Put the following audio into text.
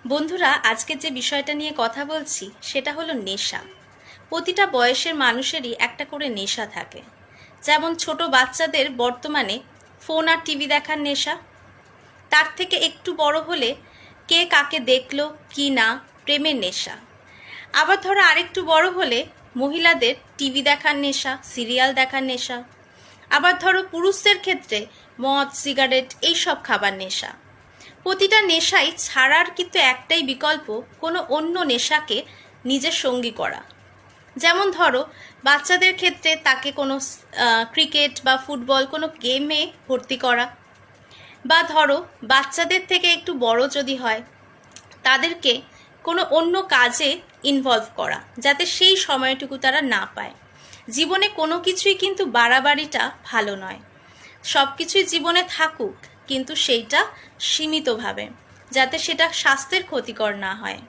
বন্ধুরা, আজকে যে বিষয়টা নিয়ে কথা বলছি সেটা হলো নেশা। প্রতিটা বয়সের মানুষেরই একটা করে নেশা থাকে। যেমন ছোট বাচ্চাদের বর্তমানে ফোন আর টিভি দেখার নেশা, তার থেকে একটু বড় হলে কে কাকে দেখলো কি না, প্রেমের নেশা। আবার ধরো আরেকটু বড় হলে মহিলাদের টিভি দেখার নেশা, সিরিয়াল দেখার নেশা। আবার ধরো পুরুষদের ক্ষেত্রে মদ, সিগারেট এইসব খাবার নেশা। প্রতিটা নেশাই ছাড়ার কিন্তু একটাই বিকল্প, কোনো অন্য নেশাকে নিজের সঙ্গী করা। যেমন ধরো বাচ্চাদের ক্ষেত্রে তাকে কোনো ক্রিকেট বা ফুটবল কোনো গেমে ভর্তি করা, বা ধরো বাচ্চাদের থেকে একটু বড় যদি হয় তাদেরকে কোনো অন্য কাজে ইনভলভ করা, যাতে সেই সময়টুকু তারা না পায়। জীবনে কোনো কিছুই কিন্তু বাড়াবাড়িটা ভালো নয়। সব কিছুই জীবনে থাকুক, কিন্তু সেইটা সীমিতভাবে, যাতে সেটা স্বাস্থ্যের ক্ষতিকর না হয়।